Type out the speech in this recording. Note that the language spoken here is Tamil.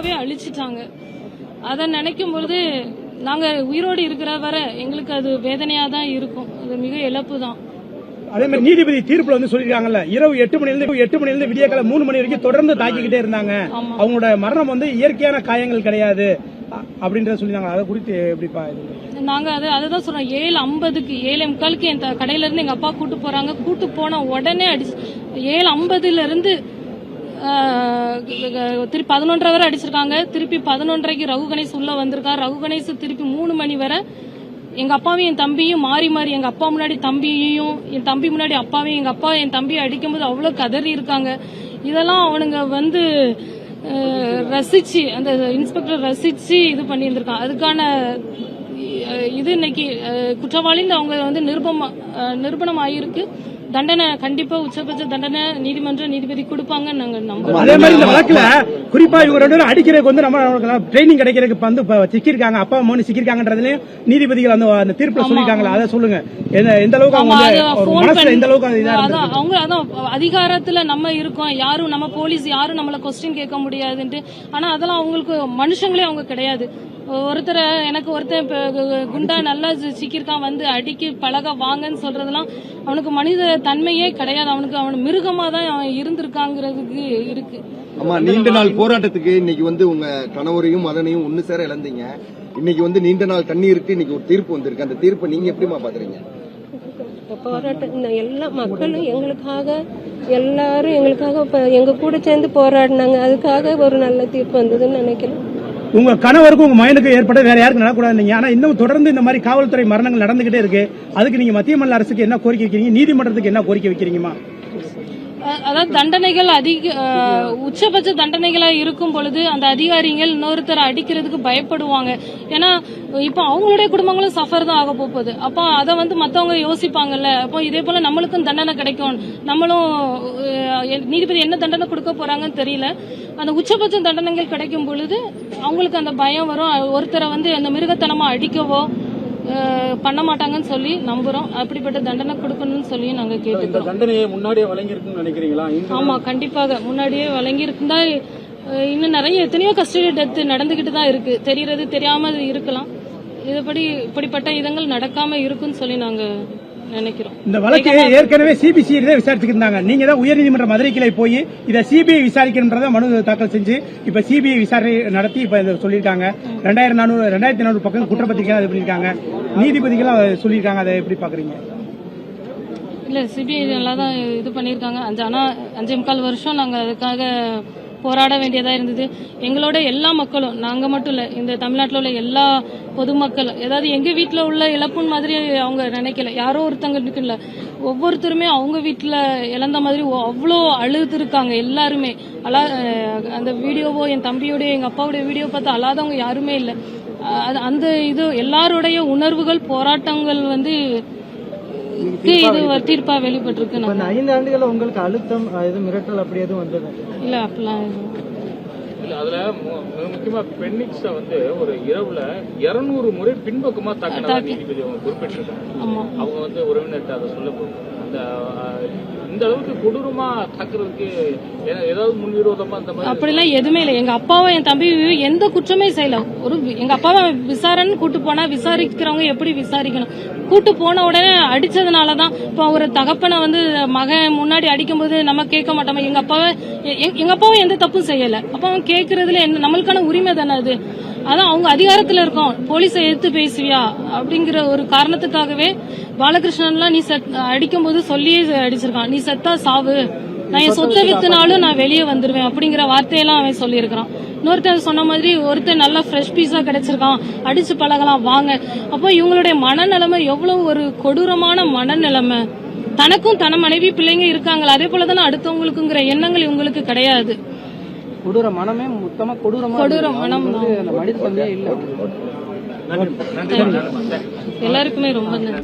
அப்பாவே அழிச்சிட்டாங்க. அதை நினைக்கும் பொழுது நாங்க உயிரோடு இருக்கிற வரை எங்களுக்கு அது வேதனையா தான் இருக்கும். அது மிக இழப்பு தான். அதே மாதிரி நீதிபதி தீர்ப்புல வந்து சொல்லிருக்காங்கல்ல, இரவு 8 மணிலிருந்து விடியகாலை 3 மணி வரைக்கும் தொடர்ந்து தாக்கிக்கிட்டே இருந்தாங்க. அவங்களோட மரணம் வந்து இயற்கையான காயங்கள் கிடையாது அப்படின்றத சொல்லிருந்தாங்க. அதை குறித்து எப்படிப்பா? நாங்க அதுதான் சொல்றோம். 7:50க்கு 7:45க்கு என் கடையில இருந்து எங்க அப்பா கூட்டு போறாங்க. கூட்டு போன உடனே 7:50ல இருந்து திருப்பி 11:30 வரை அடிச்சிருக்காங்க. திருப்பி 11:30க்கு ரகு கணேஷ் உள்ள வந்திருக்காரு. ரகு கணேஷ் திருப்பி 3 மணி வரை எங்க அப்பாவையும் என் தம்பியும் மாறி மாறி, எங்க அப்பா முன்னாடி தம்பியையும், என் தம்பி முன்னாடி அப்பாவையும், எங்க அப்பா என் தம்பியை அடிக்கும்போது அவ்வளவு கதறி இருக்காங்க. இதெல்லாம் அவனுங்க வந்து ரசிச்சு, அந்த இன்ஸ்பெக்டர் ரசிச்சு இது பண்ணியிருந்திருக்கான். அதுக்கான இது இன்னைக்கு குற்றவாளின்னு அவங்க வந்து நிரூபணம் ஆயிருக்கு. தண்டனை கண்டிப்பா உச்சபட்ச தண்டனை நீதிமன்ற நீதிபதி கொடுப்பாங்கன்னு நாங்க நம்புறோம். அதே மாதிரி இந்த வழக்குல குறிப்பா இவங்க 2 பேரும் அடிக்கிறதுக்கு வந்து நம்ம ட்ரைனிங் கிடைக்கிறதுக்கு வந்து சிக்கிருக்காங்க, அப்பா அம்மா சிக்கிருக்காங்கன்றதுலயும் நீதிபதிகள் அந்த தீர்ப்புல சொல்லிருக்காங்களா? அதை சொல்லுங்க. எந்த அளவுக்கு அவங்க மனசுல எந்த அளவுக்கு அவங்க அதான் அதிகாரத்துல நம்ம இருக்கோம், யாரும் நம்ம போலீஸ் யாரும் நம்மள கொஸ்டின் கேட்க முடியாதுன்ட்டு. ஆனா அதெல்லாம் அவங்களுக்கு மனுஷங்களே அவங்க கிடையாது. எனக்கு ஒருத்தன் குண்டா நல்லா சிக்கிருக்கான் வந்து அடிக்கி பழக வாங்கன்னு சொல்றதெல்லாம் அவனுக்கு மனித தன்மையே கிடையாது. அவன் மிருகமா தான் அவன் இருந்திருக்காங்கிறதுக்கு இருக்கு. ஆமா, நீண்ட நாள் போராட்டத்துக்கு இன்னைக்கு வந்து உங்க கணவரையும் மகனையும் ஒண்ணு சேர இழந்தீங்க. இன்னைக்கு வந்து நீண்ட நாள் கண்ணீருக்கு இன்னைக்கு ஒரு தீர்ப்பு வந்திருக்கு. அந்த தீர்ப்பை நீங்க எப்படிமா பாக்குறீங்க? போராட்டம் எல்லா மக்களும் எங்களுக்காக, எல்லாரும் எங்களுக்காக எங்க கூட சேர்ந்து போராடினாங்க. அதுக்காக ஒரு நல்ல தீர்ப்பு வந்ததுன்னு நினைக்கிறேன். உங்க கணவருக்கும் உங்க மகனுக்கும் ஏற்பட வேற யாருக்கு நடக்கூடாது. ஆனா இன்னும் தொடர்ந்து இந்த மாதிரி காவல்துறை மரணங்கள் நடந்துகிட்டே இருக்கு. அதுக்கு நீங்க மத்திய மாநில அரசுக்கு என்ன கோரிக்கை வைக்கிறீங்க? நீதிமன்றத்துக்கு என்ன கோரிக்கை வைக்கிறீங்கம்மா? அதாவது தண்டனைகள் உச்சபட்ச தண்டனைகளா இருக்கும் பொழுது அந்த அதிகாரிகள் இன்னொருத்தரை அடிக்கிறதுக்கு பயப்படுவாங்க. ஏன்னா இப்ப அவங்களுடைய குடும்பங்களும் சஃபர் தான் ஆக போகுது. அப்போ அதை வந்து மத்தவங்க யோசிப்பாங்கல்ல. அப்போ இதே போல நம்மளுக்கும் தண்டனை கிடைக்கும், நம்மளும் நீதிபதி என்ன தண்டனை கொடுக்க போறாங்கன்னு தெரியல. அந்த உச்சபட்ச தண்டனைகள் கிடைக்கும் பொழுது அவங்களுக்கு அந்த பயம் வரும். ஒருத்தரை வந்து அந்த மிருகத்தனமா அடிக்கவோ பண்ண மாட்டாங்கன்னு சொல்லி நம்புறோம். அப்படிப்பட்ட தண்டனை கொடுக்கணும்னு சொல்லி நாங்க கேட்டுக்கிறோம். தண்டனையை முன்னாடியே வழங்கி இருக்குன்னு நினைக்கிறீங்களா? ஆமா, கண்டிப்பாக முன்னாடியே வழங்கி இருக்குந்தா இன்னும் நிறைய எத்தனையோ கஸ்டடி டெத் நடந்துகிட்டு தான் இருக்கு. தெரியறது தெரியாம இருக்கலாம். இதுபடி இப்படிப்பட்ட இதங்கள் நடக்காம இருக்குன்னு சொல்லி நாங்க நினைக்கிறோம். இந்த வழக்கு ஏற்கனவே சிபிசிஐடி தான் விசாரிச்சுட்டு இருந்தாங்க. நீங்க தான் உயர்நீதிமன்ற மதுரை கிளை போய் இதை சிபிஐ விசாரிக்கிறத மனு தாக்கல் செஞ்சு இப்ப சிபிஐ விசாரணை நடத்தி இப்ப சொல்லியிருக்காங்க. 2400 பக்கம் குற்றப்பத்திரிக்கை அது பண்ணிருக்காங்க. நீதிபதிகள் சொல்லியிருக்காங்க. அதை எப்படி பாக்குறீங்க? இல்ல, சிபிஐ நல்லா தான் இது பண்ணிருக்காங்க. 5.25 வருஷம் நாங்க அதுக்காக போராட வேண்டியதா இருந்தது. எங்களோட எல்லா மக்களும், நாங்க மட்டும் இல்ல, இந்த தமிழ்நாட்டில் உள்ள எல்லா பொதுமக்களும், ஏதாவது எங்க வீட்டுல உள்ள இழப்புன்னு மாதிரி அவங்க நினைக்கல. யாரோ ஒருத்தங்களுக்கு இல்ல, ஒவ்வொருத்தருமே அவங்க வீட்டுல இழந்த மாதிரி அவ்வளோ அழுது இருக்காங்க எல்லாருமே. அந்த வீடியோவோ, என் தம்பியோடைய எங்க அப்பாவுடைய வீடியோ பார்த்து அழாதவங்க யாருமே இல்ல. அந்த இது எல்லாருடைய உணர்வுகள், போராட்டங்கள் வந்து இது தீர்ப்பா வெளிப்பட்டிருக்கு. 5 ஆண்டுகள் உங்களுக்கு அழுத்தம், மிரட்டல் அப்படி எதுவும் வந்தது இல்ல? அப்படிலாம் இல்ல. அதுல முக்கியமா பெண்ணிக்ஸ வந்து ஒரு இரவுல 200 முறை பின்பக்கமா தாக்கினதா நீதிபதி அவங்க குறிப்பிட்டிருக்காங்க. அவங்க வந்து உறவினர்கிட்ட அதை சொல்ல போறாங்க. இந்த அளவுக்கு கொடூரமா தாக்குறதுக்கு ஏதாவது முன்விரோதமா அந்த மாதிரி அப்படிலாம் எதுவுமே இல்லை. எங்க அப்பாவும் என் தம்பி எந்த குற்றமே செய்யல. எங்க அப்பாவை விசாரணை கூட்டு போனா விசாரிக்கிறவங்க எப்படி விசாரிக்கணும்? கூட்டு போன உடனே அடிச்சதுனாலதான் இப்ப ஒரு தகப்பனை வந்து மகன் முன்னாடி அடிக்கும் போது நம்ம கேட்க மாட்டோம். எங்க அப்பாவும் எந்த தப்பும் செய்யல. அப்ப அவன் கேட்கறதுல நம்மளுக்கான உரிமை தானே அது. அதான் அவங்க அதிகாரத்துல இருக்கோம், போலீஸை எடுத்து பேசுவியா அப்படிங்கிற ஒரு காரணத்துக்காகவே பாலகிருஷ்ணன்லாம் நீ அடிக்கும் போது சொல்லியே அடிச்சிருக்கான். நீ செத்தா சாவு, நான் என் சொத்தை வித்துனாலும் நான் வெளியே வந்துருவேன் அப்படிங்கிற வார்த்தையெல்லாம் அவன் சொல்லியிருக்கான். இன்னொருத்தர் சொன்ன மாதிரி ஒருத்தர் நல்லா ஃப்ரெஷ் பீஸா கிடைச்சிருக்கான், அடிச்சு பழகலாம் வாங்க. அப்போ இவங்களுடைய மனநிலைமை எவ்வளவு ஒரு கொடூரமான மனநிலைமை. தனக்கும் தன மனைவி பிள்ளைங்க இருக்காங்களா, அதே போலதானே அடுத்தவங்களுக்குங்கிற எண்ணங்கள் இவங்களுக்கு கிடையாது. கொடூர மனமே மொத்தமா கொடூர மனம் எல்லாருக்குமே ரொம்ப நன்றி.